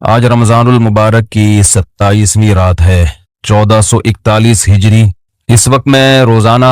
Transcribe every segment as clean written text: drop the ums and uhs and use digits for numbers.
آج رمضان المبارک کی 27ویں رات ہے، 1441 ہجری۔ اس وقت میں روزانہ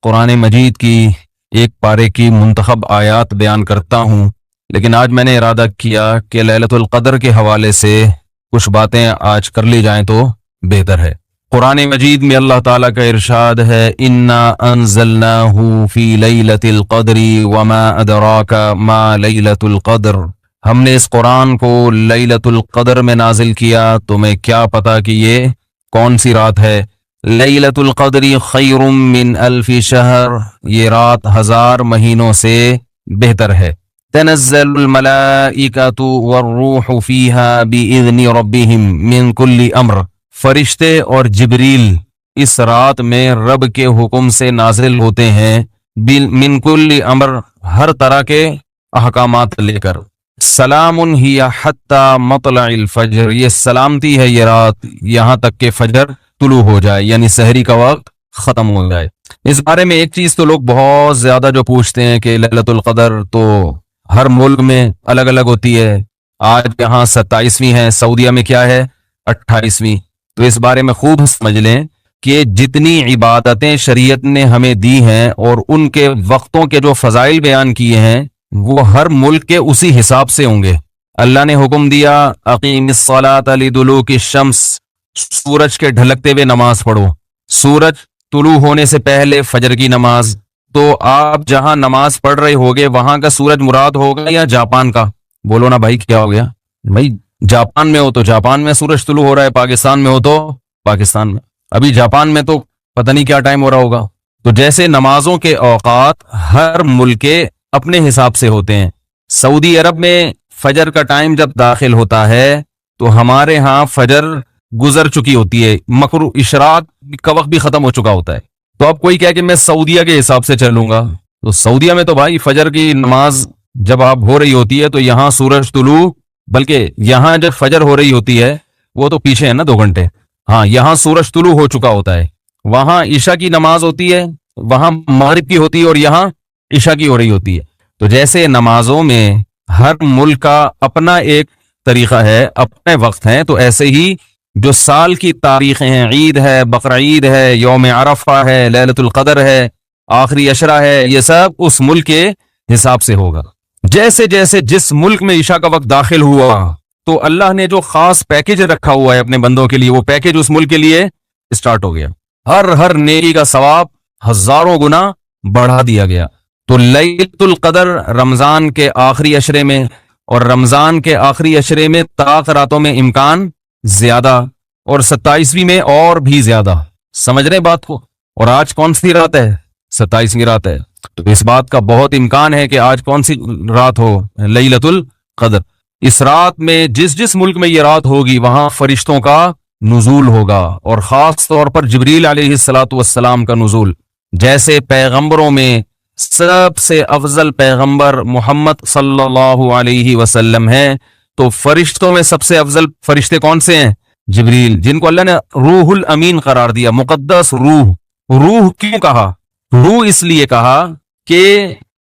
قرآن مجید کی ایک پارے کی منتخب آیات بیان کرتا ہوں، لیکن آج میں نے ارادہ کیا کہ لیلۃ القدر کے حوالے سے کچھ باتیں آج کر لی جائیں تو بہتر ہے۔ قرآن مجید میں اللہ تعالیٰ کا ارشاد ہے، انا انزلناہ فی لیلۃ القدر وما ادراک ما لیلۃ القدر۔ ہم نے اس قرآن کو لیلۃ القدر میں نازل کیا، تمہیں کیا پتا کہ یہ کون سی رات ہے؟ لیلۃ القدر خیر من الف شہر، یہ رات 1000 مہینوں سے بہتر ہے۔ تنزل الملائکۃ والروح فیہا بإذن ربہم من کل امر، فرشتے اور جبریل اس رات میں رب کے حکم سے نازل ہوتے ہیں، من کل امر، ہر طرح کے احکامات لے کر۔ سلام ہی حتی مطلع الفجر، یہ سلامتی ہے یہ رات یہاں تک کہ فجر طلوع ہو جائے، یعنی سحری کا وقت ختم ہو جائے۔ اس بارے میں ایک چیز تو لوگ بہت زیادہ جو پوچھتے ہیں کہ لیلۃ القدر تو ہر ملک میں الگ الگ ہوتی ہے، آج یہاں 27ویں ہے، سعودیہ میں کیا ہے 28ویں۔ تو اس بارے میں خوب سمجھ لیں کہ جتنی عبادتیں شریعت نے ہمیں دی ہیں اور ان کے وقتوں کے جو فضائل بیان کیے ہیں وہ ہر ملک کے اسی حساب سے ہوں گے۔ اللہ نے حکم دیا اقیم الصلاۃ لدلوک الشمس، سورج کے ڈھلکتے ہوئے نماز پڑھو، سورج طلوع ہونے سے پہلے فجر کی نماز۔ تو آپ جہاں نماز پڑھ رہے ہوگے وہاں کا سورج مراد ہوگا یا جاپان کا؟ بولو نا بھائی، کیا ہو گیا بھائی؟ جاپان میں ہو تو جاپان میں سورج طلوع ہو رہا ہے، پاکستان میں ہو تو پاکستان میں۔ ابھی جاپان میں تو پتہ نہیں کیا ٹائم ہو رہا ہوگا۔ تو جیسے نمازوں کے اوقات ہر ملک کے اپنے حساب سے ہوتے ہیں، سعودی عرب میں فجر کا ٹائم جب داخل ہوتا ہے تو ہمارے ہاں فجر گزر چکی ہوتی ہے، مغرب اشراق کا وقت بھی ختم ہو چکا ہوتا ہے۔ تو اب کوئی کہے کہ میں سعودیہ کے حساب سے چلوں گا، تو سعودیہ میں تو بھائی فجر کی نماز جب آپ ہو رہی ہوتی ہے تو یہاں سورج طلوع، بلکہ یہاں جب فجر ہو رہی ہوتی ہے وہ تو پیچھے ہے نا 2 گھنٹے، ہاں یہاں سورج طلوع ہو چکا ہوتا ہے، وہاں عشاء کی نماز ہوتی ہے، وہاں مغرب کی ہوتی ہے اور یہاں عشاء کی ہو رہی ہوتی ہے۔ تو جیسے نمازوں میں ہر ملک کا اپنا ایک طریقہ ہے، اپنے وقت ہیں، تو ایسے ہی جو سال کی تاریخیں ہیں، عید ہے، بقرعید ہے، یوم عرفہ ہے، لیلۃ القدر ہے، آخری عشرہ ہے، یہ سب اس ملک کے حساب سے ہوگا۔ جیسے جیسے جس ملک میں عشاء کا وقت داخل ہوا تو اللہ نے جو خاص پیکج رکھا ہوا ہے اپنے بندوں کے لیے، وہ پیکج اس ملک کے لیے اسٹارٹ ہو گیا، ہر نیکی کا ثواب 1000 گنا بڑھا دیا گیا۔ تو لیلۃ القدر رمضان کے آخری عشرے میں، اور رمضان کے آخری عشرے میں طاق راتوں میں امکان زیادہ، اور 27ویں میں اور بھی زیادہ۔ سمجھ رہے بات کو؟ اور آج کون سی رات ہے؟ 27ویں رات ہے۔ تو اس بات کا بہت امکان ہے کہ آج کون سی رات ہو؟ لیلۃ القدر۔ اس رات میں جس ملک میں یہ رات ہوگی وہاں فرشتوں کا نزول ہوگا، اور خاص طور پر جبریل علیہ الصلاۃ والسلام کا نزول۔ جیسے پیغمبروں میں سب سے افضل پیغمبر محمد صلی اللہ علیہ وسلم ہیں، تو فرشتوں میں سب سے افضل فرشتے کون سے ہیں؟ جبریل، جن کو اللہ نے روح الامین قرار دیا، مقدس روح۔ روح کیوں کہا؟ روح اس لیے کہا کہ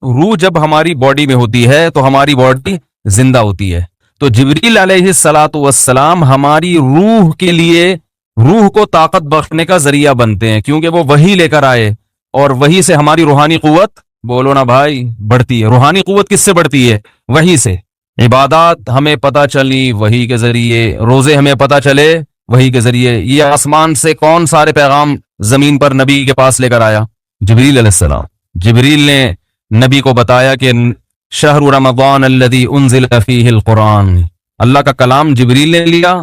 روح جب ہماری باڈی میں ہوتی ہے تو ہماری باڈی زندہ ہوتی ہے، تو جبریل علیہ الصلاۃ والسلام ہماری روح کے لیے، روح کو طاقت بخشنے کا ذریعہ بنتے ہیں، کیونکہ وہ وحی لے کر آئے، اور وحی سے ہماری روحانی قوت، بولو نا بھائی، بڑھتی ہے۔ روحانی قوت کس سے بڑھتی ہے؟ وحی سے۔ عبادات ہمیں پتہ چلی وحی کے ذریعے، روزے ہمیں پتہ چلے وحی کے ذریعے۔ یہ آسمان سے کون سارے پیغام زمین پر نبی کے پاس لے کر آیا؟ جبریل علیہ السلام۔ جبریل نے نبی کو بتایا کہ شہر رمضان الذی انزل فیہ القرآن، اللہ کا کلام جبریل نے لیا،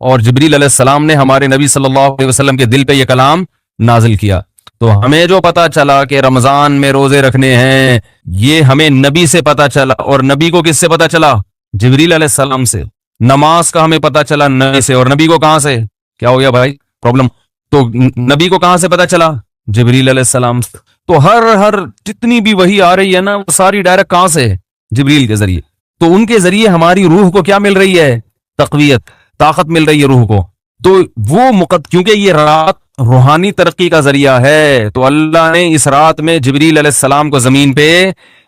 اور جبریل علیہ السلام نے ہمارے نبی صلی اللہ علیہ وسلم کے دل پہ یہ کلام نازل کیا۔ تو ہمیں جو پتا چلا کہ رمضان میں روزے رکھنے ہیں، یہ ہمیں نبی سے پتا چلا، اور نبی کو کس سے پتا چلا؟ جبریل علیہ السلام سے۔ نماز کا ہمیں پتا چلا نبی سے، اور نبی کو کہاں سے؟ کیا ہو گیا بھائی پرابلم؟ تو نبی کو کہاں سے پتا چلا؟ جبریل علیہ السلام سے۔ تو ہر جتنی بھی وحی آ رہی ہے نا، وہ ساری ڈائریکٹ کہاں سے؟ جبریل کے ذریعے۔ تو ان کے ذریعے ہماری روح کو کیا مل رہی ہے؟ تقویت، طاقت مل رہی ہے روح کو۔ تو وہ کیونکہ یہ رات روحانی ترقی کا ذریعہ ہے، تو اللہ نے اس رات میں جبریل علیہ السلام کو زمین پہ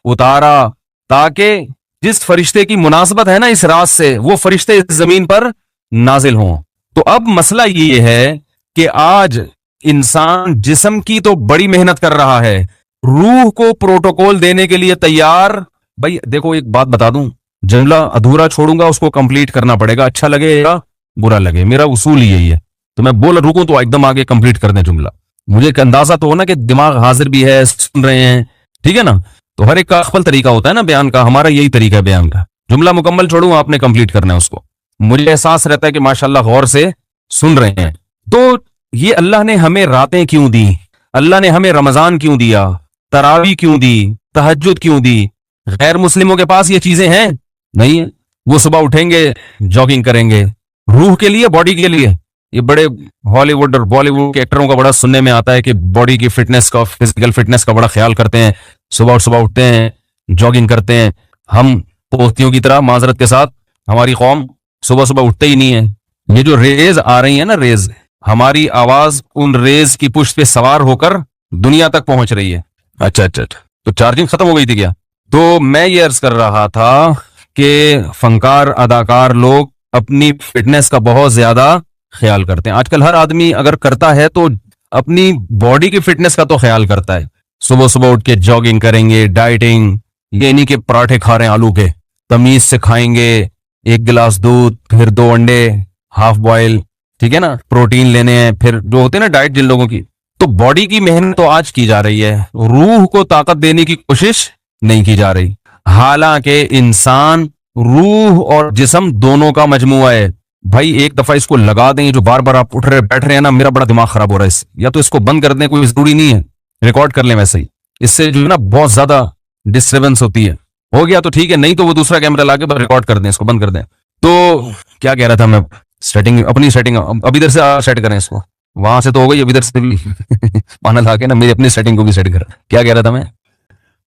اتارا، تاکہ جس فرشتے کی مناسبت ہے نا اس راز سے وہ فرشتے اس زمین پر نازل ہوں. تو اب مسئلہ یہ ہے کہ آج انسان جسم کی تو بڑی محنت کر رہا ہے, روح کو پروٹوکول دینے کے لیے تیار. بھائی دیکھو ایک بات بتا دوں, جملہ ادھورا چھوڑوں گا اس کو کمپلیٹ کرنا پڑے گا, اچھا لگے یا برا لگے, میرا اصول یہی ہے. تو میں بول رکوں تو ایک دم آگے کمپلیٹ کر دیں جملہ. مجھے ایک اندازہ تو ہو نا کہ دماغ حاضر بھی ہے, سن رہے ہیں, ٹھیک ہے نا. تو ہر ایک کا خپل طریقہ ہوتا ہے نا بیان کا, ہمارا یہی طریقہ ہے بیان کا. جملہ مکمل چھوڑوں, آپ نے کمپلیٹ کرنا ہے اس کو. مجھے احساس رہتا ہے کہ ماشاءاللہ غور سے سن رہے ہیں. تو یہ اللہ نے ہمیں راتیں کیوں دی, اللہ نے ہمیں رمضان کیوں دیا, تراویح کیوں دی, تہجد کیوں دی. غیر مسلموں کے پاس یہ چیزیں ہیں نہیں ہیں. وہ صبح اٹھیں گے, جاگنگ کریں گے, روح کے لیے, باڈی کے لیے. یہ بڑے ہالی ووڈ اور بالی ووڈ کے ایکٹروں کا بڑا سننے میں آتا ہے کہ باڈی کی فٹنس کا, فزیکل فٹنس کا بڑا خیال کرتے ہیں, صبح اٹھتے ہیں, جاگنگ کرتے ہیں. ہم پوستیوں کی طرح, معذرت کے ساتھ, ہماری قوم صبح اٹھتے ہی نہیں ہے. یہ جو ریز آ رہی ہیں نا, ریز, ہماری آواز ان ریز کی پشت پہ سوار ہو کر دنیا تک پہنچ رہی ہے. اچھا, تو چارجنگ ختم ہو گئی تھی کیا؟ تو میں یہ عرض کر رہا تھا کہ فنکار, اداکار لوگ اپنی فٹنس کا بہت زیادہ خیال کرتے ہیں. آج کل ہر آدمی اگر کرتا ہے تو اپنی باڈی کی فٹنس کا تو خیال کرتا ہے. صبح اٹھ کے جاگنگ کریں گے, ڈائٹنگ, یہ نہیں کہ پراٹھے کھا رہے ہیں آلو کے, تمیز سے کھائیں گے, 1 گلاس دودھ, پھر 2 انڈے ہاف بوائل, ٹھیک ہے نا, پروٹین لینے ہیں, پھر جو ہوتے ہیں نا ڈائٹ جن لوگوں کی. تو باڈی کی محنت تو آج کی جا رہی ہے, روح کو طاقت دینے کی کوشش نہیں کی جا رہی. حالانکہ انسان روح اور جسم دونوں کا مجموعہ ہے. بھائی ایک دفعہ اس کو لگا دیں, جو بار بار آپ اٹھ رہے بیٹھ رہے ہیں نا, میرا بڑا دماغ خراب ہو رہا ہے اس سے. یا تو اس کو بند کر دیں, کوئی ضروری نہیں ہے, ریکارڈ کر لیں ویسے ہی, اس سے جو ہے نا بہت زیادہ ڈسٹربنس ہوتی ہے. ہو گیا تو ٹھیک ہے, نہیں تو وہ دوسرا کیمرہ لا کے ریکارڈ کر دیں, اس کو بند کر دیں. تو کیا کہہ رہا تھا میں, سیٹنگ, اپنی سیٹنگ اب ادھر سے سیٹ کریں اس کو, وہاں سے تو ہو گئی, اب ادھر سے بھی پانا لا کے نا میری اپنی سیٹنگ کو بھی سیٹ کرا. کیا کہہ رہا تھا میں؟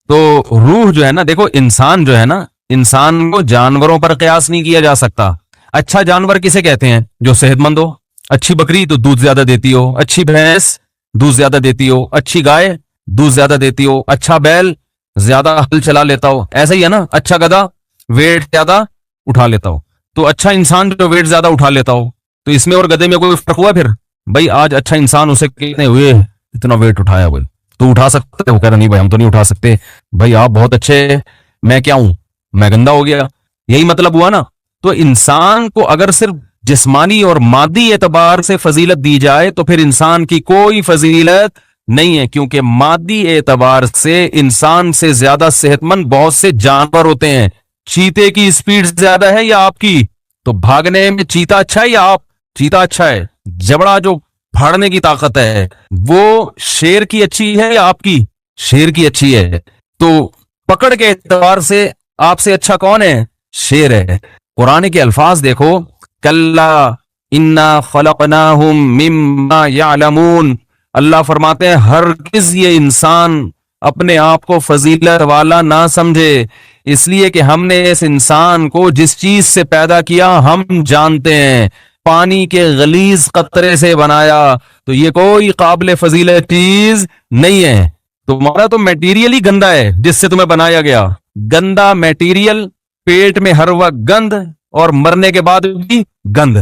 تو روح جو ہے نا, دیکھو انسان جو ہے نا, انسان کو جانوروں پر قیاس نہیں کیا جا سکتا. اچھا جانور کسے کہتے ہیں؟ جو صحت مند ہو. اچھی بکری تو دودھ زیادہ دیتی ہو, اچھی بھینس دودھ زیادہ دیتی ہو, اچھی گائے دودھ زیادہ دیتی ہو, اچھا بیل زیادہ ہل چلا لیتا ہو, ایسا ہی ہے نا. اچھا گدھا ویٹ زیادہ اٹھا لیتا ہو. تو اچھا انسان جو ویٹ زیادہ اٹھا لیتا ہو, تو اس میں اور گدھے میں کوئی فرق ہوا؟ پھر بھائی آج اچھا انسان اسے کہتے ہوئے اتنا ویٹ اٹھایا, بھائی تو اٹھا سکتے؟ وہ کہہ رہا نہیں بھائی ہم تو نہیں اٹھا سکتے. بھائی آپ بہت اچھے, میں کیا ہوں, میں گندا ہو گیا, یہی مطلب ہوا نا. تو انسان کو اگر صرف جسمانی اور مادی اعتبار سے فضیلت دی جائے تو پھر انسان کی کوئی فضیلت نہیں ہے, کیونکہ مادی اعتبار سے انسان سے زیادہ صحت مند بہت سے جانور ہوتے ہیں. چیتے کی سپیڈ زیادہ ہے یا آپ کی؟ تو بھاگنے میں چیتا اچھا ہے یا آپ؟ چیتا اچھا ہے. جبڑا جو پھاڑنے کی طاقت ہے وہ شیر کی اچھی ہے یا آپ کی؟ شیر کی اچھی ہے. تو پکڑ کے اعتبار سے آپ سے اچھا کون ہے؟ شیر ہے. قرآن کے الفاظ دیکھو, کلا انا خلقناہم مما یعلمون. اللہ فرماتے ہیں ہرگز یہ انسان اپنے آپ کو فضیلت والا نہ سمجھے, اس لیے کہ ہم نے اس انسان کو جس چیز سے پیدا کیا ہم جانتے ہیں. پانی کے غلیظ قطرے سے بنایا, تو یہ کوئی قابل فضیلت چیز نہیں ہے. تمہارا تو میٹیریل ہی گندا ہے جس سے تمہیں بنایا گیا. گندا میٹیریل, پیٹ میں ہر وقت گند, اور مرنے کے بعد بھی گند.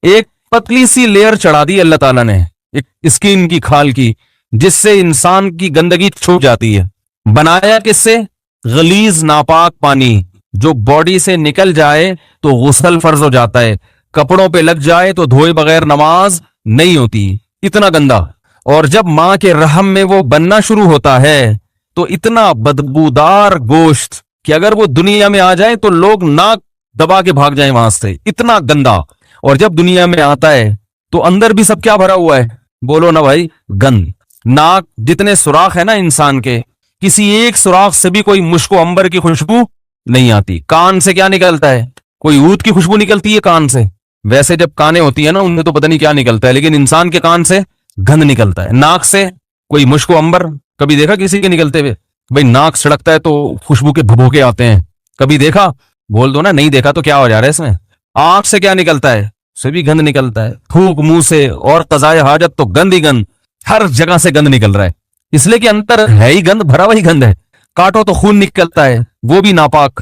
ایک پتلی سی لیئر چڑھا دی اللہ تعالیٰ نے, ایک اسکن کی, کھال کی, جس سے انسان کی گندگی چھپ جاتی ہے. بنایا کس سے؟ غلیظ ناپاک پانی, جو باڈی سے نکل جائے تو غسل فرض ہو جاتا ہے, کپڑوں پہ لگ جائے تو دھوئے بغیر نماز نہیں ہوتی, اتنا گندا. اور جب ماں کے رحم میں وہ بننا شروع ہوتا ہے تو اتنا بدبودار گوشت کہ اگر وہ دنیا میں آ جائے تو لوگ ناک دبا کے بھاگ جائیں وہاں سے, اتنا گندا. اور جب دنیا میں آتا ہے تو اندر بھی سب کیا بھرا ہوا ہے؟ بولو نا بھائی, گند. ناک جتنے سوراخ ہے نا انسان کے, کسی ایک سوراخ سے بھی کوئی مشک و عنبر کی خوشبو نہیں آتی. کان سے کیا نکلتا ہے؟ کوئی عود کی خوشبو نکلتی ہے کان سے. ویسے جب کانیں ہوتی ہیں نا ان میں تو پتہ نہیں کیا نکلتا ہے, لیکن انسان کے کان سے گند نکلتا ہے. ناک سے کوئی مشک و عنبر کبھی دیکھا کسی کے نکلتے ہوئے؟ بھائی ناک سڑکتا ہے تو خوشبو کے بھبوکے آتے ہیں, کبھی دیکھا؟ بول دو نا, نہیں دیکھا تو کیا ہو جا رہا ہے اس میں. آنکھ سے کیا نکلتا ہے؟ سے بھی گند نکلتا ہے. تھوک منہ سے اور قضائے حاجت تو گند ہی گند, ہر جگہ سے گند نکل رہا ہے, اس لیے کہ اندر ہے ہی گند, بھرا وہی گند ہے. کاٹو تو خون نکلتا ہے, وہ بھی ناپاک.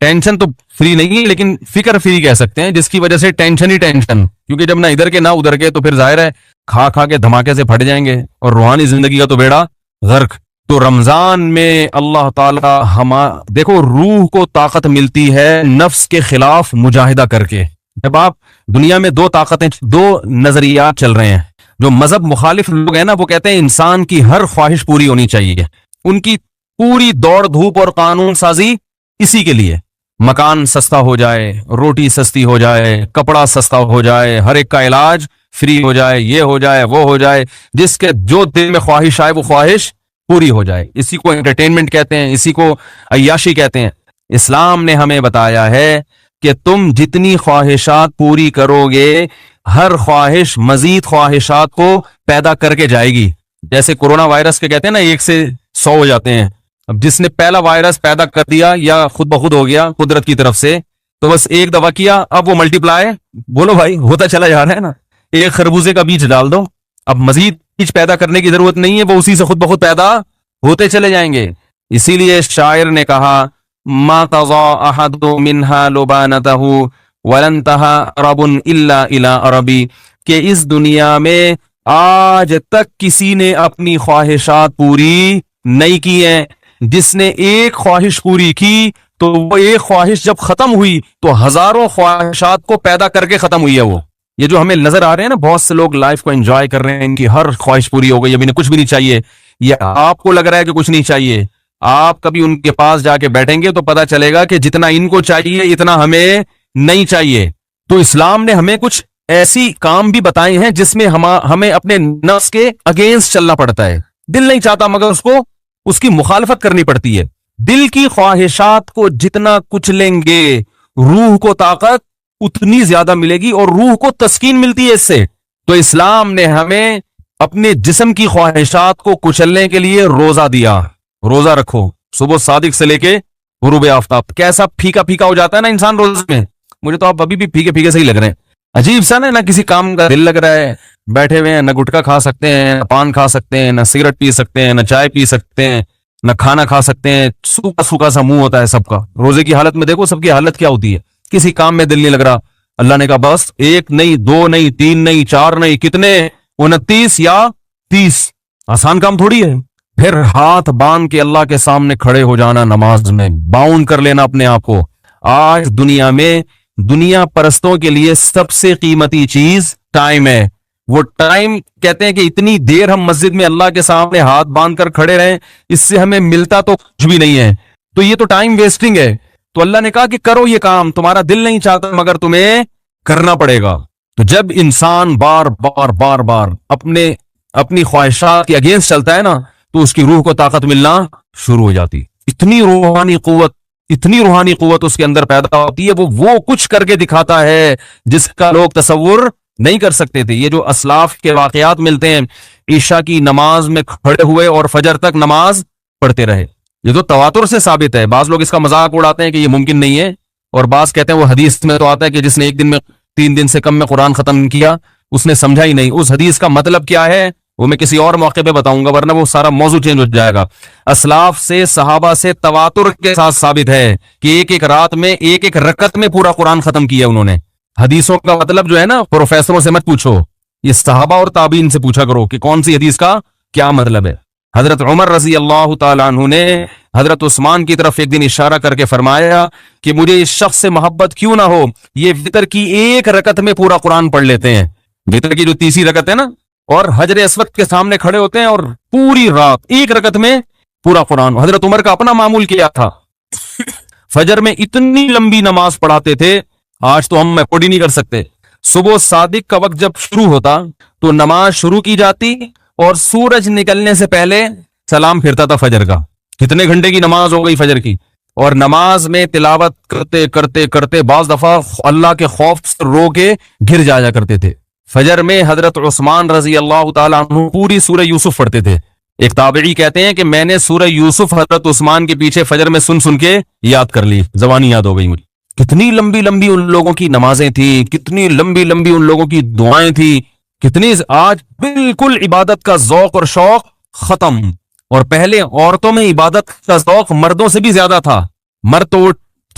ٹینشن تو فری نہیں ہے لیکن فکر فری کہہ سکتے ہیں، جس کی وجہ سے ٹینشن ہی ٹینشن، کیونکہ جب نہ ادھر کے نہ ادھر کے تو پھر ظاہر ہے کھا کھا کے دھماکے سے پھٹ جائیں گے اور روحانی زندگی کا تو بیڑا غرق۔ تو رمضان میں اللہ تعالی دیکھو روح کو طاقت ملتی ہے نفس کے خلاف مجاہدہ کر کے۔ جب آپ دنیا میں دو نظریات چل رہے ہیں، جو مذہب مخالف لوگ ہیں نا وہ کہتے ہیں انسان کی ہر خواہش پوری ہونی چاہیے، ان کی پوری دوڑ دھوپ اور قانون سازی اسی کے لیے، مکان سستا ہو جائے، روٹی سستی ہو جائے، کپڑا سستا ہو جائے، ہر ایک کا علاج فری ہو جائے، یہ ہو جائے وہ ہو جائے، جس کے جو دل میں خواہش آئے وہ خواہش پوری ہو جائے۔ اسی کو انٹرٹینمنٹ کہتے ہیں، اسی کو عیاشی کہتے ہیں۔ اسلام نے ہمیں بتایا ہے کہ تم جتنی خواہشات پوری کرو گے ہر خواہش مزید خواہشات کو پیدا کر کے جائے گی۔ جیسے کورونا وائرس کے کہتے ہیں نا 1 سے 100 ہو جاتے ہیں، اب جس نے پہلا وائرس پیدا کر دیا یا خود بخود ہو گیا قدرت کی طرف سے، تو بس ایک دفعہ کیا، اب وہ ملٹی پلائی بولو بھائی ہوتا چلا جا رہا ہے نا۔ ایک خربوزے کا بیج ڈال دو، اب مزید بیج پیدا کرنے کی ضرورت نہیں ہے، وہ اسی سے خود بخود پیدا ہوتے چلے جائیں گے۔ اسی لیے شاعر نے کہا ما قضا احد منها لبانته ولن تها عرب الا الى عربی، کہ اس دنیا میں آج تک کسی نے اپنی خواہشات پوری نہیں کی ہیں۔ جس نے ایک خواہش پوری کی تو وہ ایک خواہش جب ختم ہوئی تو ہزاروں خواہشات کو پیدا کر کے ختم ہوئی ہے۔ وہ یہ جو ہمیں نظر آ رہے ہیں نا بہت سے لوگ لائف کو انجوائے کر رہے ہیں، ان کی ہر خواہش پوری ہو گئی، ابھی کچھ بھی نہیں چاہیے، یہ آپ کو لگ رہا ہے کہ کچھ نہیں چاہیے، آپ کبھی ان کے پاس جا کے بیٹھیں گے تو پتا چلے گا کہ جتنا ان کو چاہیے اتنا ہمیں نہیں چاہیے۔ تو اسلام نے ہمیں کچھ ایسی کام بھی بتائے ہیں جس میں ہمیں اپنے نفس کے اگینسٹ چلنا پڑتا ہے۔ دل نہیں چاہتا مگر اس کی مخالفت کرنی پڑتی ہے۔ دل کی خواہشات کو جتنا کچلیں گے روح کو طاقت اتنی زیادہ ملے گی اور روح کو تسکین ملتی ہے اس سے۔ تو اسلام نے ہمیں اپنے جسم کی خواہشات کو کچلنے کے لیے روزہ دیا۔ روزہ رکھو صبح صادق سے لے کے غروب آفتاب۔ کیسا پھیکا پھیکا ہو جاتا ہے نا انسان روزے میں، مجھے تو آپ ابھی بھی پھیکے پھیکے سے ہی لگ رہے ہیں، عجیب سا نا کسی کام کا دل لگ رہا ہے، بیٹھے ہوئے ہیں، نہ گٹکا کھا سکتے ہیں، نہ پان کھا سکتے ہیں، نہ سگریٹ پی سکتے ہیں، نہ چائے پی سکتے ہیں، نہ کھانا کھا سکتے ہیں، سوکھا سوکھا سا منہ ہوتا ہے سب کا۔ روزے کی حالت میں دیکھو سب کی حالت کیا ہوتی ہے، کسی کام میں دل نہیں لگ رہا۔ اللہ نے کہا بس 1 نہیں 2 نہیں 3 نہیں 4 نہیں کتنے 29 یا 30، آسان کام تھوڑی ہے۔ پھر ہاتھ باندھ کے اللہ کے سامنے کھڑے ہو جانا، نماز میں باؤنڈ کر لینا اپنے آپ کو۔ آج دنیا میں دنیا پرستوں کے لیے سب سے قیمتی چیز ٹائم ہے۔ وہ ٹائم کہتے ہیں کہ اتنی دیر ہم مسجد میں اللہ کے سامنے ہاتھ باندھ کر کھڑے رہیں، اس سے ہمیں ملتا تو کچھ بھی نہیں ہے، تو یہ تو ٹائم ویسٹنگ ہے۔ تو اللہ نے کہا کہ کرو یہ کام، تمہارا دل نہیں چاہتا مگر تمہیں کرنا پڑے گا۔ تو جب انسان بار بار اپنی خواہشات کے اگینسٹ چلتا ہے نا تو اس کی روح کو طاقت ملنا شروع ہو جاتی، اتنی روحانی قوت اس کے اندر پیدا ہوتی ہے، وہ کچھ کر کے دکھاتا ہے جس کا لوگ تصور نہیں کر سکتے تھے۔ یہ جو اسلاف کے واقعات ملتے ہیں، عشاء کی نماز میں کھڑے ہوئے اور فجر تک نماز پڑھتے رہے، یہ تو تواتر سے ثابت ہے۔ بعض لوگ اس کا مذاق اڑاتے ہیں کہ یہ ممکن نہیں ہے، اور بعض کہتے ہیں وہ حدیث میں تو آتا ہے کہ جس نے ایک دن میں 3 دن سے کم میں قرآن ختم کیا اس نے سمجھا ہی نہیں۔ اس حدیث کا مطلب کیا ہے وہ میں کسی اور موقع پہ بتاؤں گا، ورنہ وہ سارا موضوع چینج ہو جائے گا۔ اسلاف سے صحابہ سے تواتر کے ساتھ ثابت ہے کہ ایک رات میں ایک رکعت میں پورا قرآن ختم کیا انہوں نے۔ حدیثوں کا مطلب جو ہے نا پروفیسروں سے مت پوچھو، یہ صحابہ اور تابعین سے پوچھا کرو کہ کون سی حدیث کا کیا مطلب ہے۔ حضرت عمر رضی اللہ تعالیٰ عنہ نے حضرت عثمان کی طرف ایک دن اشارہ کر کے فرمایا کہ مجھے اس شخص سے محبت کیوں نہ ہو، یہ وتر کی 1 رکعت میں پورا قرآن پڑھ لیتے ہیں، وتر کی جو 30 رکعت ہے نا، اور حجر اسود کے سامنے کھڑے ہوتے ہیں اور پوری رات 1 رکعت میں پورا قرآن۔ حضرت عمر کا اپنا معمول کیا تھا، فجر میں اتنی لمبی نماز پڑھاتے تھے، آج تو ہم افورڈ ہی نہیں کر سکتے۔ صبح صادق کا وقت جب شروع ہوتا تو نماز شروع کی جاتی اور سورج نکلنے سے پہلے سلام پھرتا تھا فجر کا۔ کتنے گھنٹے کی نماز ہو گئی فجر کی، اور نماز میں تلاوت کرتے کرتے کرتے بعض دفعہ اللہ کے خوف سے رو کے گر جایا کرتے تھے۔ فجر میں حضرت عثمان رضی اللہ تعالیٰ عنہ پوری سورہ یوسف پڑھتے تھے۔ ایک تابعی کہتے ہیں کہ میں نے سورہ یوسف حضرت عثمان کے پیچھے فجر میں سن کے یاد کر لی، زبانی یاد ہو گئی مجھے۔ کتنی لمبی لمبی ان لوگوں کی نمازیں تھیں، کتنی لمبی لمبی ان لوگوں کی دعائیں تھیں، کتنی۔ آج بالکل عبادت کا ذوق اور شوق ختم، اور پہلے عورتوں میں عبادت کا ذوق مردوں سے بھی زیادہ تھا۔ مرد تو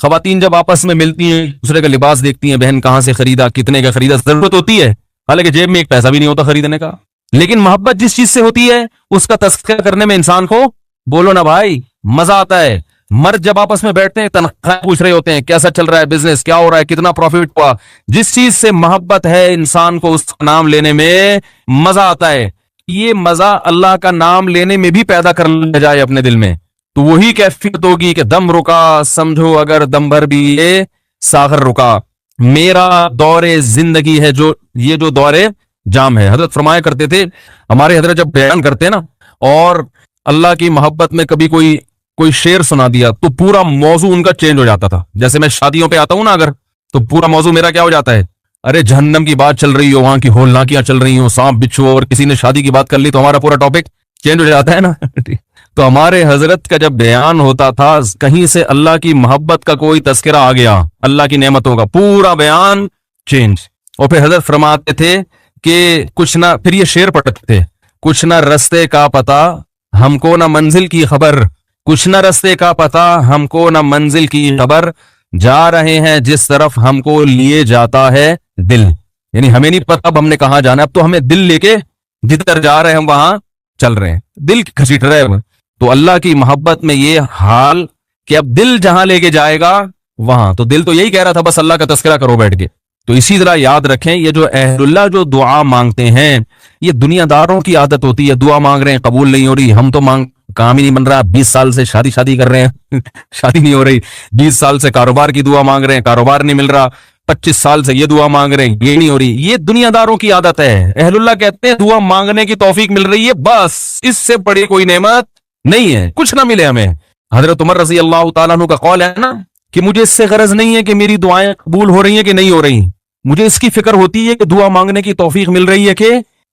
خواتین جب آپس میں ملتی ہیں دوسرے کا لباس دیکھتی ہیں, بہن کہاں سے خریدا, کتنے کا خریدا, ضرورت ہوتی ہے حالانکہ جیب میں ایک پیسہ بھی نہیں ہوتا خریدنے کا, لیکن محبت جس چیز سے ہوتی ہے اس کا تذکرہ کرنے میں انسان کو, بولو نا بھائی, مزہ آتا ہے. مرد جب آپس میں بیٹھتے ہیں تنخواہ پوچھ رہے ہوتے ہیں, کیسا چل رہا ہے بزنس, کیا ہو رہا ہے, کتنا پروفٹ ہوا. جس چیز سے محبت ہے انسان کو اس کا نام لینے میں مزہ آتا ہے. یہ مزہ اللہ کا نام لینے میں بھی پیدا کر لیا جائے اپنے دل میں, تو وہی کیفیت ہوگی کہ دم رکا سمجھو اگر دم بھر بھی یہ ساغر رکا. میرا دور زندگی ہے جو یہ جو دور جام ہے. حضرت فرمایا کرتے تھے, ہمارے حضرت جب بیان کرتے نا اور اللہ کی محبت میں کبھی کوئی شعر سنا دیا تو پورا موضوع ان کا چینج ہو جاتا تھا. جیسے میں شادیوں پہ آتا ہوں نا اگر, تو پورا موضوع میرا کیا ہو جاتا ہے, ارے جہنم کی بات چل رہی ہو, وہاں کی ہولناکیاں چل رہی ہوں, سانپ بچھو, اور کسی نے شادی کی بات کر لی تو ہمارا پورا ٹاپک چینج ہو جاتا ہے نا. تو ہمارے حضرت کا جب بیان ہوتا تھا کہیں سے اللہ کی محبت کا کوئی تذکرہ آ گیا, اللہ کی نعمتوں کا, پورا بیان چینج. اور پھر حضرت فرماتے تھے کہ کچھ نہ, پھر یہ شعر پڑھتے تھے, کچھ نہ رستے کا پتہ ہم کو نہ منزل کی خبر, کچھ نہ رستے کا پتہ ہم کو نہ منزل کی خبر, جا رہے ہیں جس طرف ہم کو لیے جاتا ہے دل. یعنی ہمیں نہیں پتہ اب ہم نے کہاں جانا ہے, اب تو ہمیں دل لے کے جدھر جا رہے ہیں ہم وہاں چل رہے ہیں, دل گھسیٹ رہے ہیں. تو اللہ کی محبت میں یہ حال کہ اب دل جہاں لے کے جائے گا وہاں, تو دل تو یہی کہہ رہا تھا بس اللہ کا تذکرہ کرو بیٹھ کے. تو اسی طرح یاد رکھیں یہ جو اہل اللہ جو دعا مانگتے ہیں یہ دنیا داروں کی عادت ہوتی ہے, دعا مانگ رہے ہیں قبول نہیں ہو رہی, ہم تو کام ہی نہیں بن رہا, 20 سال سے شادی کر رہے ہیں شادی نہیں ہو رہی, 20 سال سے کاروبار کی دعا مانگ رہے ہیں, کاروبار نہیں مل رہا, 25 سال سے یہ دعا مانگ رہے ہیں, یہ نہیں ہو رہی. یہ دنیا داروں کی عادت ہے. اہل اللہ کہتے ہیں دعا مانگنے کی توفیق مل رہی ہے, بس اس سے بڑی کوئی نعمت نہیں ہے, کچھ نہ ملے ہمیں. حضرت عمر رضی اللہ تعالیٰ عنہ کا قول ہے نا کہ مجھے اس سے غرض نہیں ہے کہ میری دعائیں قبول ہو رہی ہیں کہ نہیں ہو رہی, مجھے اس کی فکر ہوتی ہے کہ دعا مانگنے کی توفیق مل رہی ہے کہ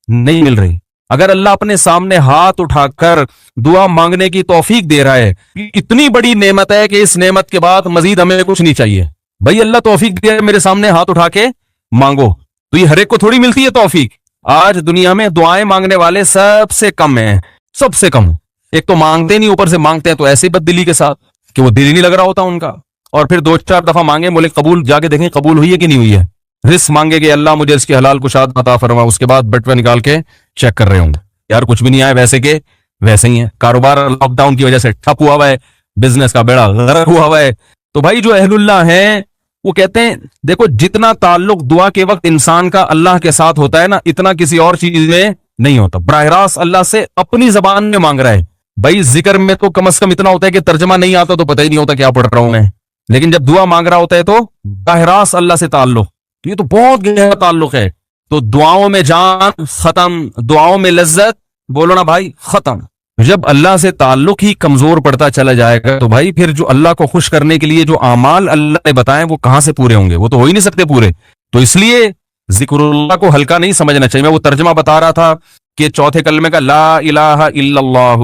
نہیں مل رہی. اگر اللہ اپنے سامنے ہاتھ اٹھا کر دعا مانگنے کی توفیق دے رہا ہے, اتنی بڑی نعمت ہے کہ اس نعمت کے بعد مزید ہمیں کچھ نہیں چاہیے. بھائی اللہ توفیق دے میرے سامنے ہاتھ اٹھا کے مانگو, تو یہ ہر ایک کو تھوڑی ملتی ہے توفیق. آج دنیا میں دعائیں مانگنے والے سب سے کم ہیں, سب سے کم. ایک تو مانگتے نہیں, اوپر سے مانگتے ہیں تو ایسی بد دلی کے ساتھ کہ وہ دل ہی نہیں لگ رہا ہوتا ان کا, اور پھر 2-4 دفعہ مانگے بولے قبول, جا کے دیکھیں قبول ہوئی ہے کہ نہیں ہوئی ہے. رزق مانگے کہ اللہ مجھے اس کے حلال کشاد عطا فرما, اس کے بعد بٹوے نکال کے چیک کر رہے ہوں گے یار کچھ بھی نہیں آئے, ویسے کے ویسے ہی ہے. کاروبار لاک ڈاؤن کی وجہ سے ٹھپ ہوا ہوا ہے, بزنس کا بیڑا غرق ہوا ہوا ہے. تو بھائی جو اہل اللہ ہیں وہ کہتے ہیں دیکھو جتنا تعلق دعا کے وقت انسان کا اللہ کے ساتھ ہوتا ہے نا, اتنا کسی اور چیز میں نہیں ہوتا. براہ راست اللہ سے اپنی زبان میں مانگ رہا ہے. بھائی ذکر میں تو کم از کم اتنا ہوتا ہے کہ ترجمہ نہیں آتا تو پتہ ہی نہیں ہوتا کیا پڑھ رہا ہوں میں, لیکن جب دعا مانگ رہا ہوتا ہے تو براہ راست اللہ سے تعلق, یہ تو بہت گہرا تعلق ہے. تو دعاؤں میں جان ختم, دعاؤں میں لذت, بولو نا بھائی ختم. جب اللہ سے تعلق ہی کمزور پڑتا چلا جائے گا تو بھائی پھر جو اللہ کو خوش کرنے کے لیے جو اعمال اللہ نے بتائے وہ کہاں سے پورے ہوں گے, وہ تو ہو ہی نہیں سکتے پورے. تو اس لیے ذکر اللہ کو ہلکا نہیں سمجھنا چاہیے. میں وہ ترجمہ بتا رہا تھا کہ چوتھے کلمے کا لا الہ الا اللہ,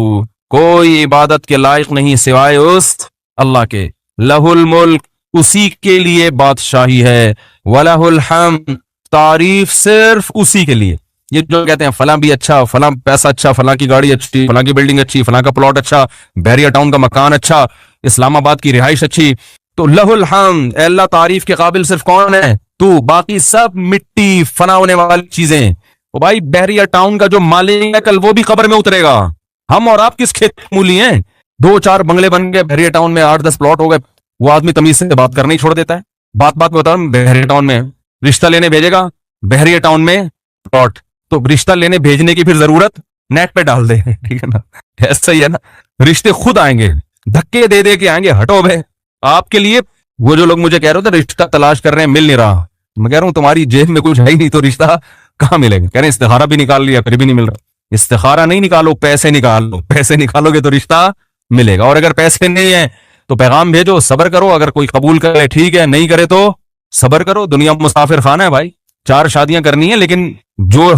کوئی عبادت کے لائق نہیں سوائے اس اللہ کے, لہ الملک, اسی کے لیے بادشاہی ہے, وَلَهُ الْحَمْدُ, تعریف صرف اسی کے لیے. یہ جو کہتے ہیں فلاں بھی اچھا, فلاں پیسہ اچھا, فلاں کی گاڑی اچھی, فلاں کی بلڈنگ اچھی, فلاں کا پلاٹ اچھا, بحریہ ٹاؤن کا مکان اچھا, اسلام آباد کی رہائش اچھی, تو لہ الحمد, اے اللہ تعریف کے قابل صرف کون ہے تو, باقی سب مٹی فنا ہونے والی چیزیں. وہ بھائی بحریہ ٹاؤن کا جو مالک ہے کل وہ بھی قبر میں اترے گا. ہم اور آپ کس کھیت مولی ہیں, 2-4 بنگلے بن گئے بحریہ ٹاؤن میں, 8-10 پلاٹ ہو گئے, وہ آدمی تمیز سے بات کرنا ہی چھوڑ دیتا ہے. بات میں بتا رہا ہوں, بحریہ ٹاؤن میں رشتہ لینے بھیجے گا, بحریہ ٹاؤن میں پلاٹ, تو رشتہ لینے بھیجنے کی پھر ضرورت نیٹ پہ ڈال دے, ٹھیک ہے نا, ایسا ہی ہے نا. رشتے خود آئیں گے, دھکے دے دے کے آئیں گے, ہٹو بھائی آپ کے لیے. وہ جو لوگ مجھے کہہ رہے تھے رشتہ تلاش کر رہے ہیں مل نہیں رہا, میں کہہ رہا ہوں تمہاری جیب میں کچھ ہے ہی نہیں تو رشتہ کہاں ملے گا. کہہ رہے ہیں استخارہ بھی نکال لیا پھر بھی نہیں مل رہا. استخارہ نہیں نکالو, پیسے نکال لو, پیسے نکالو گے تو رشتہ ملے گا. اور اگر پیسے نہیں ہیں تو پیغام بھیجو, صبر کرو, اگر کوئی قبول کرے ٹھیک ہے, نہیں کرے تو صبر کرو. دنیا مسافر خانہ ہے بھائی, 4 شادیاں کرنی ہے, لیکن جو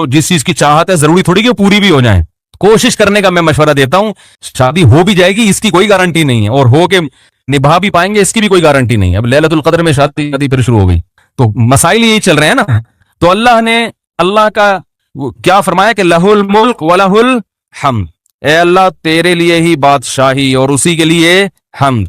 جس چیز کی چاہت ہے ضروری تھوڑی کہ پوری بھی ہو جائیں. کوشش کرنے کا میں مشورہ دیتا ہوں. شادی ہو بھی جائے گی اس کی کوئی گارنٹی نہیں ہے, اور ہو کے نبھا بھی پائیں گے اس کی بھی کوئی گارنٹی نہیں ہے. اب لیلۃ القدر میں شادی پھر شروع ہو گئی, تو مسائل یہی چل رہے ہیں نا. تو اللہ نے اللہ کا کیا فرمایا کہ لہ الملک ولہ الحمد, اے اللہ تیرے لیے ہی بادشاہی اور اسی کے لیے حمد.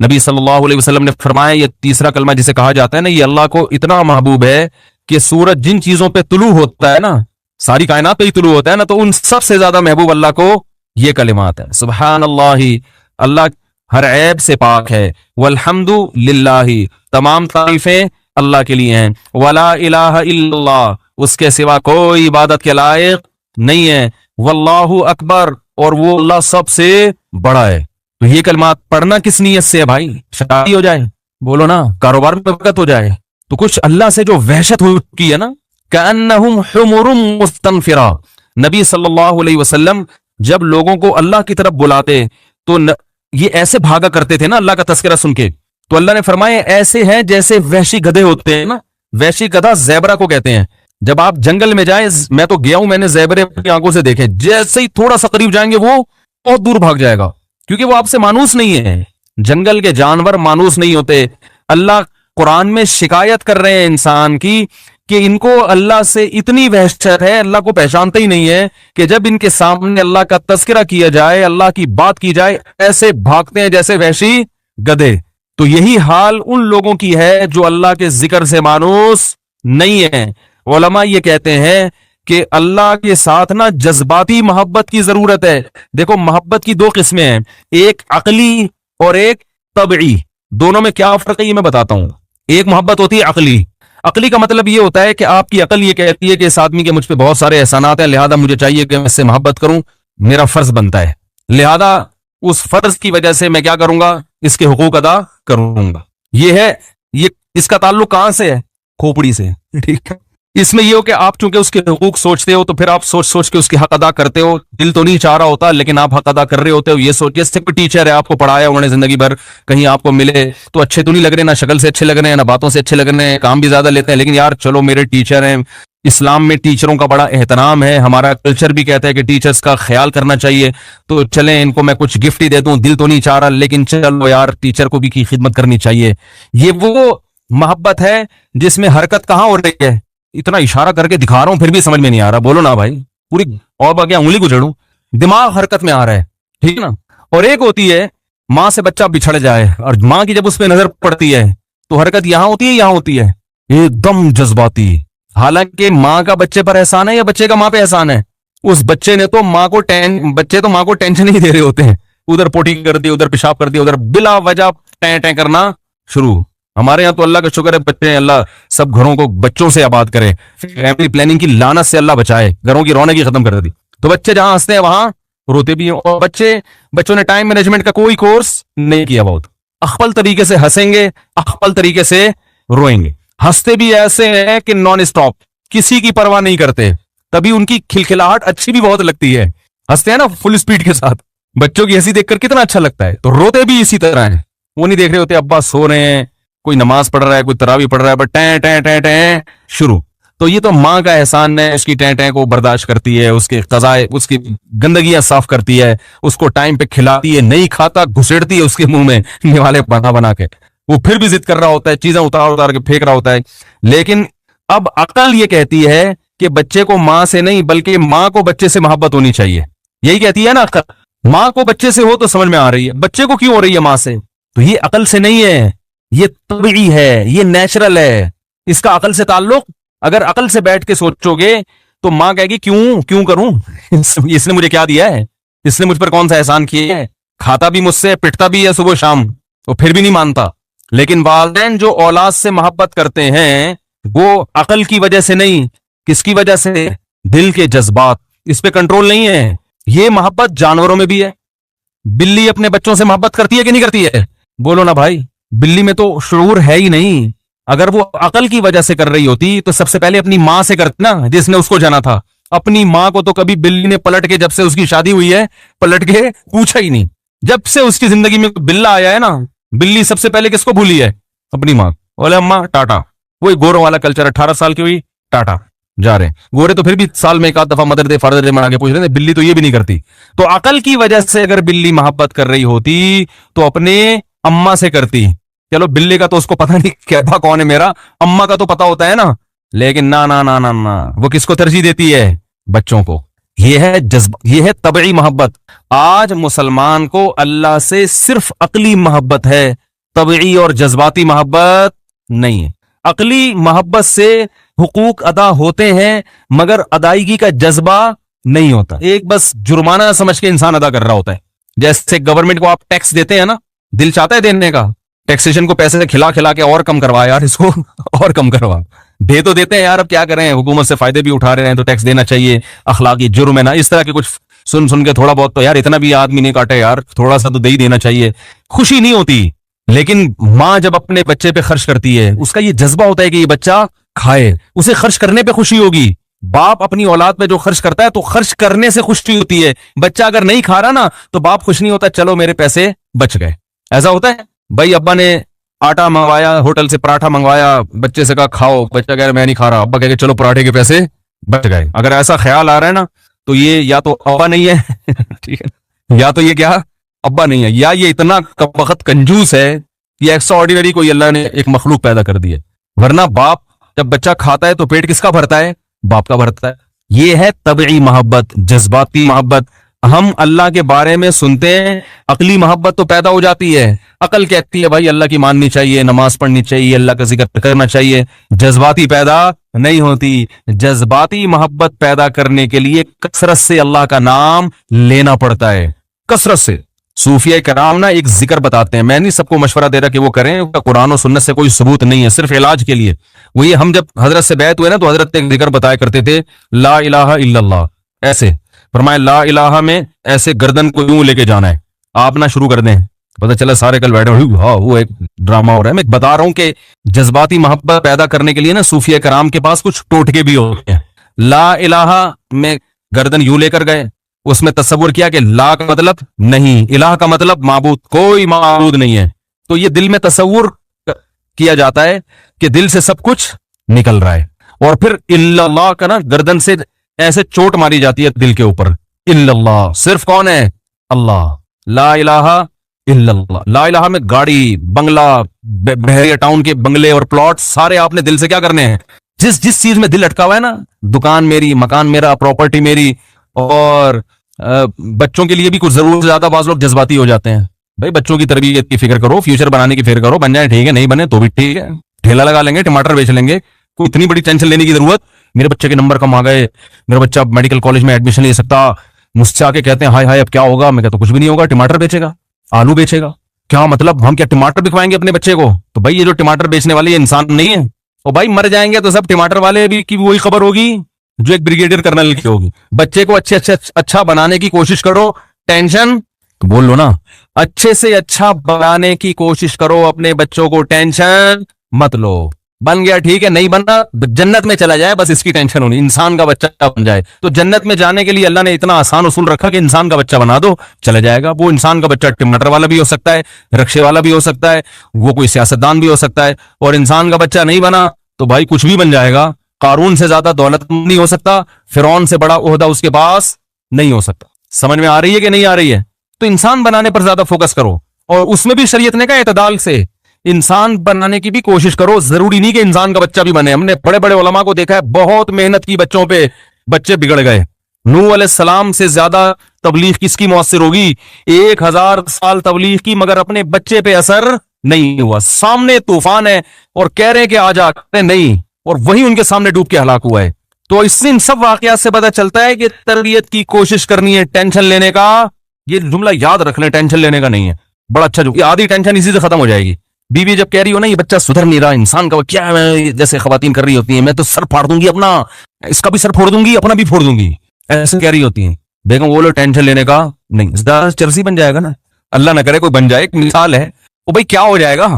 نبی صلی اللہ علیہ وسلم نے فرمایا یہ تیسرا کلمہ جسے کہا جاتا ہے نا، یہ اللہ کو اتنا محبوب ہے کہ سورج جن چیزوں پہ طلوع ہوتا ہے نا، ساری کائنات پہ ہی طلوع ہوتا ہے نا، تو ان سب سے زیادہ محبوب اللہ کو یہ کلمات ہے. سبحان اللہ، اللہ ہر عیب سے پاک ہے. والحمد للہ، تمام تعریفیں اللہ کے لیے ہیں. ولا الہ الا اللہ، اس کے سوا کوئی عبادت کے لائق نہیں ہے. واللہ اکبر، اور وہ اللہ سب سے بڑا ہے. تو یہ کلمات پڑھنا کس نیت سے ہے بھائی؟ شادی ہو جائے، بولو نا، کاروبار میں برکت ہو جائے، تو کچھ اللہ سے جو وحشت ہو چکی ہے نا، کأنہم حمر مستنفرہ. نبی صلی اللہ علیہ وسلم جب لوگوں کو اللہ کی طرف بلاتے تو یہ ایسے بھاگا کرتے تھے نا اللہ کا تذکرہ سن کے، تو اللہ نے فرمایا ایسے ہیں جیسے وحشی گدھے ہوتے ہیں نا. وحشی گدھا زیبرا کو کہتے ہیں. جب آپ جنگل میں جائیں، میں تو گیا ہوں، میں نے زیبرے اپنی آنکھوں سے دیکھے، جیسے ہی تھوڑا سا قریب جائیں گے وہ بہت دور بھاگ جائے گا، کیونکہ وہ آپ سے مانوس نہیں ہے. جنگل کے جانور مانوس نہیں ہوتے. اللہ قرآن میں شکایت کر رہے ہیں انسان کی کہ ان کو اللہ سے اتنی وحشت ہے، اللہ کو پہچانتے ہی نہیں ہے، کہ جب ان کے سامنے اللہ کا تذکرہ کیا جائے، اللہ کی بات کی جائے، ایسے بھاگتے ہیں جیسے وحشی گدھے. تو یہی حال ان لوگوں کی ہے جو اللہ کے ذکر سے مانوس نہیں ہے. علماء یہ کہتے ہیں کہ اللہ کے ساتھ نا جذباتی محبت کی ضرورت ہے. دیکھو محبت کی دو قسمیں ہیں، ایک عقلی اور ایک طبعی. دونوں میں کیا فرق ہے یہ میں بتاتا ہوں. ایک محبت ہوتی ہے عقلی. عقلی کا مطلب یہ ہوتا ہے کہ آپ کی عقل یہ کہتی ہے کہ اس آدمی کے مجھ پہ بہت سارے احسانات ہیں، لہذا مجھے چاہیے کہ میں اس سے محبت کروں، میرا فرض بنتا ہے، لہذا اس فرض کی وجہ سے میں کیا کروں گا، اس کے حقوق ادا کروں گا. یہ اس کا تعلق کہاں سے ہے؟ کھوپڑی سے. ٹھیک ہے. اس میں یہ ہو کہ آپ چونکہ اس کے حقوق سوچتے ہو تو پھر آپ سوچ سوچ کے اس کے حق ادا کرتے ہو. دل تو نہیں چاہ رہا ہوتا لیکن آپ حق ادا کر رہے ہوتے ہو. یہ سوچ، جیسے کوئی ٹیچر ہے، آپ کو پڑھایا انہوں نے زندگی بھر، کہیں آپ کو ملے تو اچھے تو نہیں لگ رہے، نہ شکل سے اچھے لگ رہے ہیں، نہ باتوں سے اچھے لگ رہے ہیں، کام بھی زیادہ لیتے ہیں، لیکن یار چلو میرے ٹیچر ہیں. اسلام میں ٹیچروں کا بڑا احترام ہے، ہمارا کلچر بھی کہتا ہے کہ ٹیچرز کا خیال کرنا چاہیے، تو چلیں ان کو میں کچھ گفٹ ہی دے دوں. دل تو نہیں چاہ رہا لیکن چلو یار ٹیچر کو بھی کی خدمت کرنی چاہیے. یہ وہ محبت ہے جس میں حرکت کہاں ہو رہی ہے، اتنا اشارہ کر کے دکھا رہا ہوں پھر بھی سمجھ میں نہیں آ رہا. بولو نا بھائی، پوری اور باقی انگلی کو جڑوں، دماغ حرکت میں آ رہا ہے. ٹھیک نا. اور ایک ہوتی ہے ماں سے بچہ بچھڑ جائے اور ماں کی جب اس پہ نظر پڑتی ہے تو حرکت یہاں ہوتی ہے، یہاں ہوتی ہے، ایک دم جذباتی. حالانکہ ماں کا بچے پر احسان ہے یا بچے کا ماں پہ احسان ہے؟ اس بچے نے تو بچے تو ماں کو ٹینشن ہی دے رہے ہوتے ہیں، ادھر پوٹی کر دی، ادھر پیشاب کر دی، ادھر بلا وجہ ٹیں ٹیں کرنا شروع. ہمارے یہاں تو اللہ کا شکر ہے بچے ہیں، اللہ سب گھروں کو بچوں سے آباد کرے. فیملی پلاننگ کی لعنت سے اللہ بچائے، گھروں کی رونق ہی ختم کر دی. تو بچے جہاں ہنستے ہیں وہاں روتے بھی ہیں. اور بچوں نے ٹائم مینجمنٹ کا کوئی کورس نہیں کیا. بہت اخپل طریقے سے ہنسیں گے، اخپل طریقے سے روئیں گے. ہنستے بھی ایسے ہیں کہ نان اسٹاپ، کسی کی پرواہ نہیں کرتے، تبھی ان کی کھلکھلاہٹ اچھی بھی بہت لگتی ہے. ہنستے ہیں نا فل سپیڈ کے ساتھ، بچوں کی ہنسی دیکھ کر کتنا اچھا لگتا ہے. تو روتے بھی اسی طرح ہیں، وہ نہیں دیکھ رہے ہوتے ابا سو رہے ہیں، کوئی نماز پڑھ رہا ہے، کوئی تراویح پڑھ رہا ہے، بس ٹیں ٹیں ٹیں ٹیں شروع. تو یہ تو ماں کا احسان ہے، اس کی ٹیں ٹیں کو برداشت کرتی ہے، اس کے قضائے، اس کی گندگیاں صاف کرتی ہے، اس کو ٹائم پہ کھلاتی ہے، نہیں کھاتا گھسیڑتی ہے اس کے منہ میں نوالے بنا بنا کے. وہ پھر بھی ضد کر رہا ہوتا ہے، چیزیں اتار اتار کے پھینک رہا ہوتا ہے. لیکن اب عقل یہ کہتی ہے کہ بچے کو ماں سے نہیں بلکہ ماں کو بچے سے محبت ہونی چاہیے. یہی کہتی ہے نا عقل. ماں کو بچے سے ہو تو سمجھ میں آ رہی ہے، بچے کو کیوں ہو رہی ہے ماں سے؟ تو یہ عقل سے نہیں ہے، یہ طبعی ہے، یہ نیچرل ہے. اس کا عقل سے تعلق، اگر عقل سے بیٹھ کے سوچو گے تو ماں کہے گی کیوں کروں، اس نے مجھے کیا دیا ہے، اس نے مجھ پر کون سا احسان کیا ہے. کھاتا بھی مجھ سے، پٹتا بھی ہے صبح شام، وہ پھر بھی نہیں مانتا. لیکن والدین جو اولاد سے محبت کرتے ہیں وہ عقل کی وجہ سے نہیں، کس کی وجہ سے؟ دل کے جذبات، اس پہ کنٹرول نہیں ہے. یہ محبت جانوروں میں بھی ہے. بلی اپنے بچوں سے محبت کرتی ہے کہ نہیں کرتی ہے؟ بولو نا بھائی. بلی میں تو شعور ہے ہی نہیں. اگر وہ عقل کی وجہ سے کر رہی ہوتی تو سب سے پہلے اپنی ماں سے کرتی نا، جس نے اس کو جانا تھا. اپنی ماں کو تو کبھی بلی نے پلٹ کے، جب سے اس کی شادی ہوئی ہے پلٹ کے پوچھا ہی نہیں. جب سے اس کی زندگی میں بلا آیا ہے نا، بلی سب سے پہلے کس کو بھولی ہے؟ اپنی ماں. بولے اماں ٹاٹا. وہی گوروں والا کلچر، 18 سال کی ہوئی ٹاٹا جا رہے. گورے تو پھر بھی سال میں ایک آدھ دفعہ مدر دے فادر دے منا کے پوچھ رہے ہیں، بلی تو یہ بھی نہیں کرتی. تو عقل کی وجہ سے اگر بلی محبت کر رہی ہوتی تو اپنے اماں سے کرتی. چلو بلی کا تو اس کو پتہ نہیں کہتا کون ہے میرا، اماں کا تو پتا ہوتا ہے نا. لیکن نا وہ کس کو ترجیح دیتی ہے؟ بچوں کو. یہ ہے جذبہ، یہ ہے طبعی محبت. آج مسلمان کو اللہ سے صرف عقلی محبت ہے، طبعی اور جذباتی محبت نہیں ہے. عقلی محبت سے حقوق ادا ہوتے ہیں مگر ادائیگی کا جذبہ نہیں ہوتا. ایک بس جرمانہ سمجھ کے انسان ادا کر رہا ہوتا ہے. جیسے گورنمنٹ کو آپ ٹیکس دیتے ہیں نا, دل چاہتا ہے دینے کا, ٹیکسیشن کو پیسے سے کھلا کھلا کے اور کم کروا یار, اس کو اور کم کروا. دے تو دیتے ہیں یار, اب کیا کریں, حکومت سے فائدے بھی اٹھا رہے ہیں تو ٹیکس دینا چاہیے, اخلاقی جرم ہے نا. اس طرح کے کچھ سن سن کے تھوڑا بہت تو یار اتنا بھی آدمی نہیں کاٹے یار, تھوڑا سا تو دے ہی دینا چاہیے. خوشی نہیں ہوتی, لیکن ماں جب اپنے بچے پہ خرچ کرتی ہے اس کا یہ جذبہ ہوتا ہے کہ یہ بچہ کھائے, اسے خرچ کرنے پہ خوشی ہوگی. باپ اپنی اولاد پہ جو خرچ کرتا ہے تو خرچ کرنے سے خوشی ہوتی ہے. بچہ اگر نہیں کھا رہا نا تو باپ خوش نہیں ہوتا, چلو میرے پیسے بچ گئے. ایسا ہوتا ہے بھائی, ابا نے آٹا منگوایا ہوٹل سے, پراٹھا منگوایا, بچے سے کہا کھاؤ, بچہ کہہ رہا میں نہیں کھا رہا, ابا کہہ کے چلو پراٹھے کے پیسے بچ گئے. اگر ایسا خیال آ رہا ہے نا تو یہ یا تو ابا نہیں ہے ٹھیک ہے, یا تو یہ کیا ابا نہیں ہے, یا یہ اتنا وقت کنجوس ہے, یہ ایکسٹرا آرڈینری کوئی اللہ نے ایک مخلوق پیدا کر دی ہے. ورنہ باپ جب بچہ کھاتا ہے تو پیٹ کس کا بھرتا ہے, باپ کا بھرتا ہے. یہ ہے طبعی محبت, جذباتی محبت. ہم اللہ کے بارے میں سنتے ہیں, عقلی محبت تو پیدا ہو جاتی ہے, عقل کہتی ہے بھائی اللہ کی ماننی چاہیے, نماز پڑھنی چاہیے, اللہ کا ذکر کرنا چاہیے. جذباتی پیدا نہیں ہوتی. جذباتی محبت پیدا کرنے کے لیے کثرت سے اللہ کا نام لینا پڑتا ہے, کثرت سے. صوفیہ کرام نا ایک ذکر بتاتے ہیں, میں نہیں سب کو مشورہ دے رہا کہ وہ کریں, قرآن و سنت سے کوئی ثبوت نہیں ہے, صرف علاج کے لیے. وہ یہ ہم جب حضرت سے بیعت ہوئے نا تو حضرت ایک ذکر بتایا کرتے تھے, لا الہ الا اللہ. ایسے فرمائے لا الہ میں ایسے گردن کو یوں لے کے جانا ہے, آپ نہ شروع کر دیں, پتہ چلا سارے کل بیٹھے ہاں وہ ایک ڈرامہ ہو رہا ہے. میں بتا رہا ہوں کہ جذباتی محبت پیدا کرنے کے لیے نا صوفیہ کرام کے پاس کچھ ٹوٹکے بھی ہوتے ہیں. لا الہ میں گردن یوں لے کر گئے, اس میں تصور کیا کہ لا کا مطلب نہیں, الہ کا مطلب معبود, کوئی معبود نہیں ہے. تو یہ دل میں تصور کیا جاتا ہے کہ دل سے سب کچھ نکل رہا ہے, اور پھر الا اللہ کا نا گردن سے ایسے چوٹ ماری جاتی ہے دل کے اوپر. الا اللہ صرف کون ہے, اللہ. لا الہ الا اللہ. لا الہ میں گاڑی, بنگلہ, بحریہ ٹاؤن کے بنگلے اور پلاٹ سارے آپ نے دل سے کیا کرنے ہیں, جس چیز میں دل اٹکا ہوا ہے نا, دکان میری, مکان میرا, پراپرٹی میری. اور بچوں کے لیے بھی کچھ ضرورت سے زیادہ بعض لوگ جذباتی ہو جاتے ہیں. بھائی بچوں کی تربیت کی فکر کرو, فیوچر بنانے کی فکر کرو, بن جائے ٹھیک ہے, نہیں بنے تو بھی ٹھیک ہے, ٹھیلا لگا لیں گے, ٹماٹر بیچ لیں گے, کوئی اتنی بڑی ٹینشن لینے کی ضرورت. میرے بچے کے نمبر کم آ گئے, میرا بچہ میڈیکل کالج میں ایڈمیشن لے سکتا, مجھ سے آ کے کہتے ہیں ہائے ہائے اب کیا ہوگا, میں کہتا ہوں کچھ بھی نہیں ہوگا, ٹماٹر بیچے گا, آلو بیچے گا. کیا مطلب ہم کیا ٹماٹر بکوائیں گے اپنے بچے کو؟ تو بھائی یہ جو ٹماٹر بیچنے والے یہ انسان نہیں ہے, اور بھائی مر جائیں گے تو سب ٹماٹر والے بھی کی وہی خبر ہوگی جو ایک بریگیڈیئر کرنل کی ہوگی. بچے کو اچھا بنانے کی کوشش کرو, ٹینشن تو بول لو نا, اچھے سے اچھا بنانے کی کوشش کرو اپنے بچوں کو, ٹینشن مت لو. بن گیا ٹھیک ہے, نہیں بننا جنت میں چلا جائے بس اس کی ٹینشن ہونی, انسان کا بچہ بن جائے. تو جنت میں جانے کے لیے اللہ نے اتنا آسان اصول رکھا کہ انسان کا بچہ بنا دو, چلا جائے گا. وہ انسان کا بچہ ٹماٹر والا بھی ہو سکتا ہے, رکشے والا بھی ہو سکتا ہے, وہ کوئی سیاستدان بھی ہو سکتا ہے. اور انسان کا بچہ نہیں بنا تو بھائی کچھ بھی بن جائے گا. قارون سے زیادہ دولت نہیں ہو سکتا, فرعون سے بڑا عہدہ اس کے پاس نہیں ہو سکتا. سمجھ میں آ رہی ہے کہ نہیں آ رہی ہے؟ تو انسان بنانے پر زیادہ فوکس کرو, اور اس میں بھی شریعت نے کہا اعتدال سے انسان بنانے کی بھی کوشش کرو. ضروری نہیں کہ انسان کا بچہ بھی بنے. ہم نے بڑے بڑے علماء کو دیکھا ہے بہت محنت کی, بچوں پہ بچے بگڑ گئے. نوح علیہ السلام سے زیادہ تبلیغ کس کی مؤثر ہوگی؟ 1000 سال تبلیغ کی مگر اپنے بچے پہ اثر نہیں ہوا. سامنے طوفان ہے اور کہہ رہے ہیں کہ آ جا, نہیں, اور وہی ان کے سامنے ڈوب کے ہلاک ہوا ہے. تو اس سے ان سب واقعات سے پتہ چلتا ہے کہ تربیت کی کوشش کرنی ہے, ٹینشن لینے کا. یہ جملہ یاد رکھ لیں, ٹینشن لینے کا نہیں ہے. بڑا اچھا جو آدھی ٹینشن اسی سے ختم ہو جائے گی. بیوی جب کہہ رہی ہو نا یہ بچہ سدھر نہیں رہا, انسان کا کیا ہے, جیسے خواتین کر رہی ہوتی ہیں, میں تو سر پھاڑ دوں گی اپنا, اس کا بھی سر پھوڑ دوں گی, اپنا بھی پھوڑ دوں گی, ایسے کہہ رہی ہوتی ہیں. بیگم وہ لو ٹینشن لینے کا نہیں, زیادہ چرسی بن جائے گا نا, اللہ نہ کرے کوئی بن جائے. ایک مثال ہے وہ, بھائی کیا ہو جائے گا.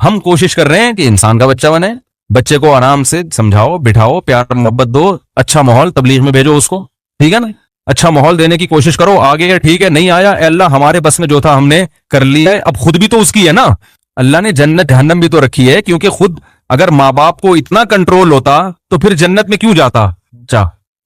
ہم کوشش کر رہے ہیں کہ انسان کا بچہ بنے, بچے کو آرام سے سمجھاؤ, بٹھاؤ, پیار محبت دو, اچھا ماحول تبلیغ میں بھیجو اس کو, ٹھیک ہے نا, اچھا ماحول دینے کی کوشش کرو. آگے ٹھیک ہے نہیں آیا, اے اللہ ہمارے بس میں جو تھا ہم نے کر لیا ہے. اب خود بھی تو اس کی ہے نا, اللہ نے جنت جہنم بھی تو رکھی ہے, کیونکہ خود اگر ماں باپ کو اتنا کنٹرول ہوتا تو پھر جنت میں کیوں جاتا.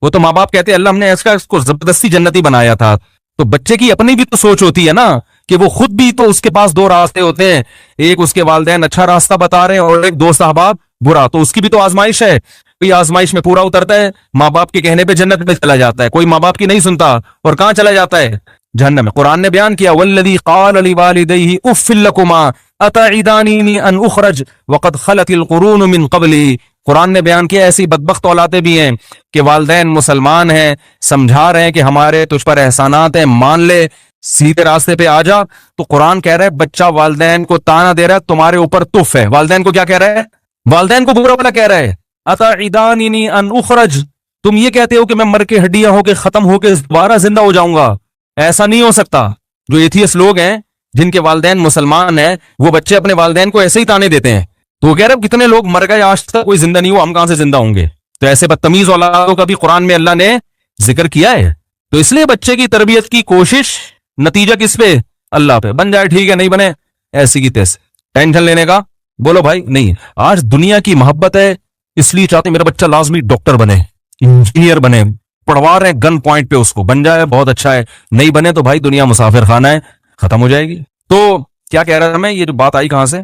وہ تو ماں باپ کہتے ہیں اللہ ہم نے اس کو زبردستی جنتی بنایا تھا. تو بچے کی اپنی بھی تو سوچ ہوتی ہے نا کہ وہ خود بھی تو, اس کے پاس 2 راستے ہوتے ہیں, ایک اس کے والدین اچھا راستہ بتا رہے ہیں اور ایک دوست احباب برا. تو اس کی بھی تو آزمائش ہے, کوئی آزمائش میں پورا اترتا ہے, ماں باپ کے کہنے پہ جنت میں چلا جاتا ہے, کوئی ماں باپ کی نہیں سنتا اور کہاں چلا جاتا ہے, جہنم میں. قرآن نے بیان کیا والذی قال لوالدیہ اف لکما اتعدانینی ان اخرج وقد خلت القرون من قبلی. قرآن نے بیان کیا ایسی بدبخت اولادیں بھی ہیں کہ والدین مسلمان ہیں، سمجھا رہے ہیں کہ ہمارے تجھ پر احسانات ہیں، مان لے، سیدھے راستے پہ آ جا. تو قرآن کہہ رہا ہے بچہ والدین کو تانا دے رہا ہے تمہارے اوپر تف ہے. والدین کو کیا کہہ رہا ہے؟ والدین کو برا بھلا کہہ رہا ہے. اتعدانینی ان اخرج، تم یہ کہتے ہو کہ میں مر کے ہڈیاں ہو کے ختم ہو کے دوبارہ زندہ ہو جاؤں گا. ایسا نہیں ہو سکتا. جو ایتھیس لوگ ہیں جن کے والدین مسلمان ہیں وہ بچے اپنے والدین کو ایسے ہی تانے دیتے ہیں. تو وہ کہہ رہے کتنے لوگ مر گئے آج تک کوئی زندہ نہیں ہوا، ہم کہاں سے زندہ ہوں گے؟ تو ایسے بدتمیز اولادوں کا بھی قرآن میں اللہ نے ذکر کیا ہے. تو اس لیے بچے کی تربیت کی کوشش، نتیجہ کس پہ؟ اللہ پہ. بن جائے ٹھیک ہے، نہیں بنے ایسی کی تیسے. ٹینشن لینے کا بولو بھائی نہیں. آج دنیا کی محبت ہے اس لیے چاہتے ہیں میرا بچہ لازمی ڈاکٹر بنے، انجینئر بنے، پڑھوا رہے ہیں گن پوائنٹ پہ اس کو. بن جائے بہت اچھا ہے، نہیں بنے تو بھائی دنیا مسافر خانہ ہے، ختم ہو جائے گی. تو کیا کہہ رہا تھا میں؟ یہ جو بات آئی کہاں سے؟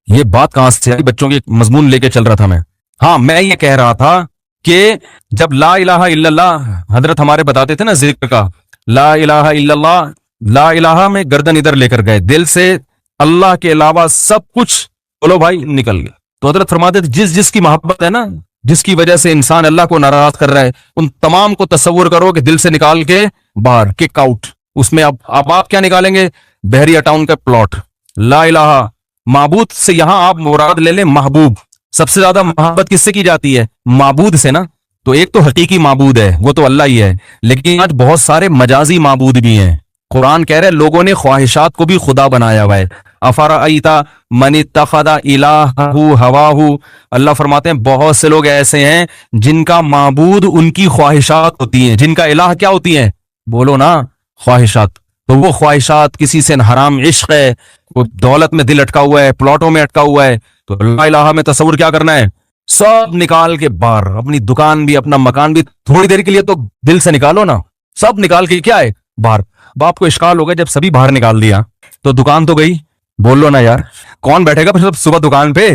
یہ بات کہاں سے آئی؟ بچوں کے مضمون لے کے چل رہا تھا میں. ہاں میں یہ کہہ رہا تھا کہ جب لا الہ الا اللہ حضرت ہمارے بتاتے تھے نا ذکر کا، لا الہ الا اللہ، لا الہ میں گردن ادھر لے کر گئے، دل سے اللہ کے علاوہ سب کچھ بولو بھائی نکل گیا. تو حضرت فرماتے تھے جس جس کی محبت ہے نا، جس کی وجہ سے انسان اللہ کو ناراض کر رہا ہے، ان تمام کو تصور کرو کہ دل سے نکال کے باہر، کک آؤٹ. اس میں اب آپ کیا نکالیں گے؟ بحریہ ٹاؤن کا پلاٹ. لا الہ، معبود سے یہاں آپ مراد لے لیں محبوب. سب سے زیادہ محبت کس سے کی جاتی ہے؟ معبود سے نا. تو ایک تو حقیقی معبود ہے وہ تو اللہ ہی ہے، لیکن آج بہت سارے مجازی معبود بھی ہیں. قرآن کہہ رہے لوگوں نے خواہشات کو بھی خدا بنایا ہوا ہے. افرأیت من اتخذ الہہ ہواہ، اللہ فرماتے ہیں بہت سے لوگ ایسے ہیں جن کا معبود ان کی خواہشات ہوتی ہیں، جن کا الہ کیا ہوتی ہیں؟ بولو نا، خواہشات. تو وہ خواہشات کسی سے حرام عشق ہے، وہ دولت میں دل اٹکا ہوا ہے، پلاٹوں میں اٹکا ہوا ہے. تو لا الہ میں تصور کیا کرنا ہے؟ سب نکال کے باہر. اپنی دکان بھی، اپنا مکان بھی تھوڑی دیر کے لیے تو دل سے نکالو نا. سب نکال کے کیا ہے؟ باہر. باپ کو اشکال ہو گیا جب سبھی باہر نکال دیا تو دکان تو گئی. بول لو نا یار، کون بیٹھے گا صبح دکان پہ؟